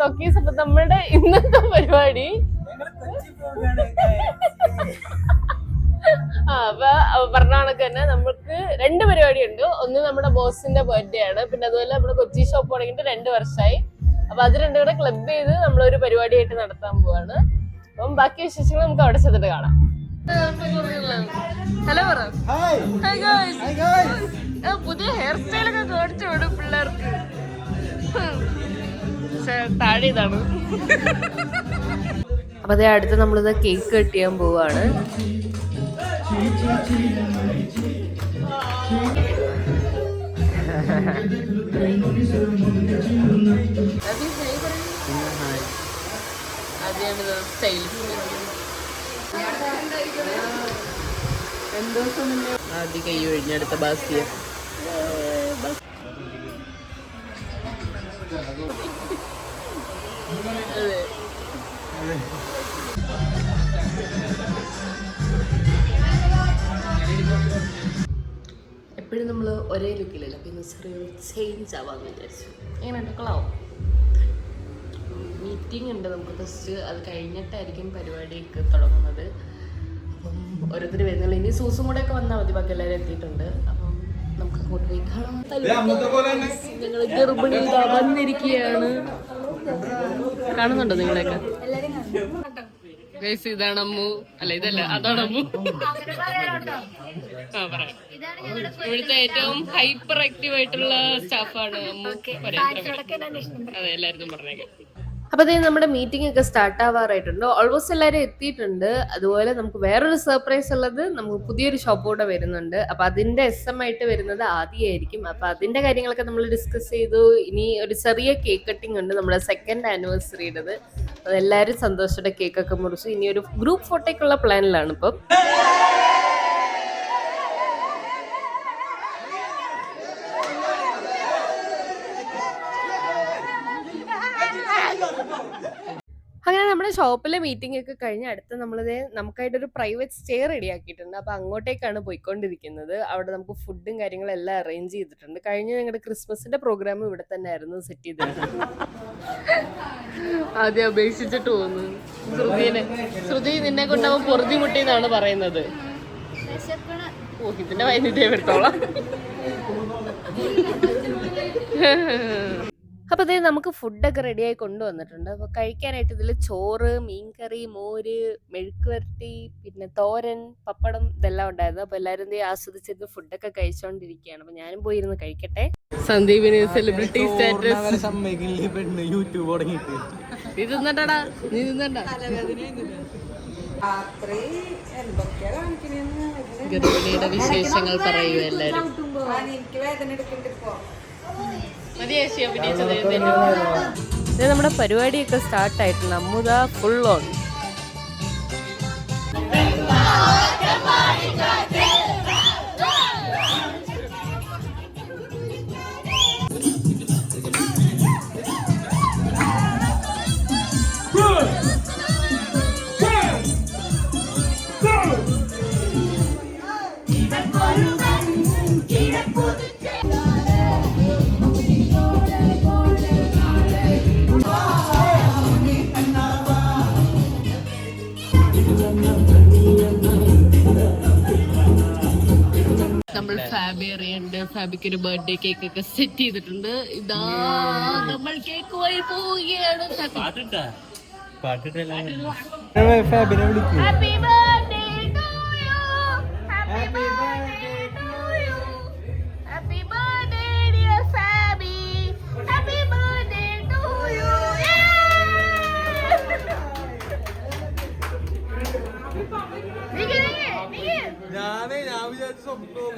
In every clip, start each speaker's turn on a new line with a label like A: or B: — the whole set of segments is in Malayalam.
A: ടോക്കീസ്. അപ്പൊ നമ്മുടെ ഇന്നത്തെ പരിപാടി അപ്പൊ പറഞ്ഞ കണക്ക് തന്നെ നമുക്ക് 2 പരിപാടി ഉണ്ട്. ഒന്ന് നമ്മുടെ ബോസിന്റെ ബർത്ത്ഡേ ആണ്, പിന്നെ അതുപോലെ നമ്മുടെ കൊച്ചി ഷോപ്പ് തുടങ്ങിയിട്ട് 2 വർഷമായി. അപ്പൊ അത് 2 കൂടെ ക്ലബ് ചെയ്ത് നമ്മളൊരു പരിപാടിയായിട്ട് നടത്താൻ പോവാണ്. അപ്പം ബാക്കി വിശേഷങ്ങൾ നമുക്ക് അവിടെ ചെന്നിട്ട് കാണാം. ഹലോ പറ. പുതിയ ഹെയർ സ്റ്റൈലൊക്കെ കാണിച്ചു വിടും പിള്ളേർക്ക്. താഴെ ഇതാണ്. അപ്പൊ അതേ അടുത്ത് നമ്മളിത് കേക്ക് കട്ട് ചെയ്യാൻ പോവാണ്. ആദ്യം കൈ ഒഴിഞ്ഞടുത്ത ബാസിയ. എപ്പോഴും നമ്മൾ ഒരേ ലുക്കിലല്ല, പിന്നെ ചെറിയൊരു ചേഞ്ച് ആവാന്ന് വിചാരിച്ചു. എങ്ങനെയുണ്ട്? കൊള്ളാവും. മീറ്റിംഗ് ഉണ്ട് നമുക്ക് ഫസ്റ്റ്, അത് കഴിഞ്ഞിട്ടായിരിക്കും പരിപാടിയൊക്കെ തുടങ്ങുന്നത്. അപ്പം ഓരോരുത്തർ വരുന്നില്ല. ഇനി സൂസും കൂടെ ഒക്കെ വന്നാൽ മതി, ബാക്കി എല്ലാവരും എത്തിയിട്ടുണ്ട്. അപ്പം നമുക്ക് അങ്ങോട്ട് പോയി കാണാം. ഞങ്ങൾ ഗർഭിണി വന്നിരിക്കുകയാണ്. കാണുന്നുണ്ടോ നിങ്ങളെയൊക്കെ? ഇതാണ് അമ്മു. അല്ല ഇതല്ല, അതാണ് അമ്മു. ആ പറയാം. ഇവിടുത്തെ ഏറ്റവും ഹൈപ്പർ ആക്റ്റീവ് ആയിട്ടുള്ള സ്റ്റാഫാണ് അമ്മു. അതെ, എല്ലാവർക്കും പറഞ്ഞേക്കാം. അപ്പൊ അതേ നമ്മുടെ മീറ്റിംഗ് ഒക്കെ സ്റ്റാർട്ട് ആവാറായിട്ടുണ്ട്. ഓൾമോസ്റ്റ് എല്ലാവരും എത്തിയിട്ടുണ്ട്. അതുപോലെ നമുക്ക് വേറൊരു സർപ്രൈസ് ഉള്ളത്, നമുക്ക് പുതിയൊരു ഷോപ്പ് കൂടെ വരുന്നുണ്ട്. അപ്പൊ അതിന്റെ SM ആയിട്ട് വരുന്നത് ആദ്യമായിരിക്കും. അപ്പൊ അതിന്റെ കാര്യങ്ങളൊക്കെ നമ്മൾ ഡിസ്കസ് ചെയ്തു. ഇനി ഒരു ചെറിയ കേക്ക് കട്ടിംഗ് ഉണ്ട്, നമ്മുടെ 2nd ആനിവേഴ്സറിയുടേത്. അതെല്ലാവരും സന്തോഷത്തോടെ കേക്കൊക്കെ മുറിച്ചു. ഇനി ഒരു ഗ്രൂപ്പ് ഫോട്ടോയ്ക്കുള്ള പ്ലാനിലാണ് ഇപ്പം. അങ്ങനെ നമ്മുടെ ഷോപ്പിലെ മീറ്റിംഗ് ഒക്കെ കഴിഞ്ഞ് അടുത്ത് നമ്മളിത് നമുക്കായിട്ടൊരു പ്രൈവറ്റ് സ്റ്റേ റെഡി ആക്കിയിട്ടുണ്ട്. അപ്പൊ അങ്ങോട്ടേക്കാണ് പോയിക്കൊണ്ടിരിക്കുന്നത്. അവിടെ നമുക്ക് ഫുഡും കാര്യങ്ങളും എല്ലാം അറേഞ്ച് ചെയ്തിട്ടുണ്ട്. കഴിഞ്ഞ ഞങ്ങളുടെ ക്രിസ്മസിന്റെ പ്രോഗ്രാം ഇവിടെ തന്നെ ആയിരുന്നു സെറ്റ് ചെയ്തിട്ടുണ്ട്. ആദ്യം അപേക്ഷിച്ചിട്ട് തോന്നുന്നു ശ്രുതി നിന്നെ കൊണ്ടാവും പൊറുതി മുട്ടിന്നാണ് പറയുന്നത്. ഓ, ഇതിന്റെ വൈകുന്നേരത്തെ എടുത്തോളാം. അപ്പൊ അതേ നമുക്ക് ഫുഡൊക്കെ റെഡിയായി കൊണ്ടുവന്നിട്ടുണ്ട്. അപ്പൊ കഴിക്കാനായിട്ട് ഇതിൽ ചോറ്, മീൻകറി, മോര്, മെഴുക്ക് വരട്ടി, പിന്നെ തോരൻ, പപ്പടം ഇതെല്ലാം ഉണ്ടായിരുന്നു. അപ്പൊ എല്ലാവരും എന്ത് ആസ്വദിച്ചിരുന്ന് ഫുഡൊക്കെ കഴിച്ചോണ്ടിരിക്കുകയാണ്. അപ്പൊ ഞാനും പോയിരുന്ന് കഴിക്കട്ടെ. സന്ദീപിന് സെലിബ്രിറ്റി സ്റ്റാറ്റസ്. നീ തിന്നണ്ടാ, നീ തിന്നണ്ട. ഗർഭിണിയുടെ വിശേഷങ്ങൾ പറയുക എല്ലാരും. നമ്മുടെ പരിപാടിയൊക്കെ സ്റ്റാർട്ടായിട്ടുണ്ട്. അമ്മുദ ഫുൾ ഓൺ. നമ്മൾ ഫാബി അറിയണ്ട്. ഫാബിക്ക് ഒരു ബർത്ത്ഡേ കേക്ക് ഒക്കെ സെറ്റ് ചെയ്തിട്ടുണ്ട്. ഇതാ നമ്മൾ കേക്ക് വഴി പോവുകയാണ്. Happy birthday to you, happy birthday to you, happy birthday dear Fabi, happy birthday to you. ഞാൻ വിചാരിച്ച സ്വപ്നം.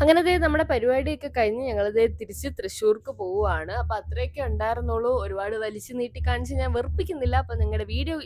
A: അങ്ങനെ ദേ നമ്മുടെ പരിപാടിയൊക്കെ കഴിഞ്ഞ് ഞങ്ങളിതേ തിരിച്ച് തൃശ്ശൂർക്ക് പോവുകയാണ്. അപ്പൊ അത്രയൊക്കെ ഉണ്ടായിരുന്നുള്ളൂ. ഒരുപാട് വലിച്ചു നീട്ടി കാണിച്ച് ഞാൻ വെറുപ്പിക്കുന്നില്ല. അപ്പൊ നിങ്ങളുടെ വീഡിയോ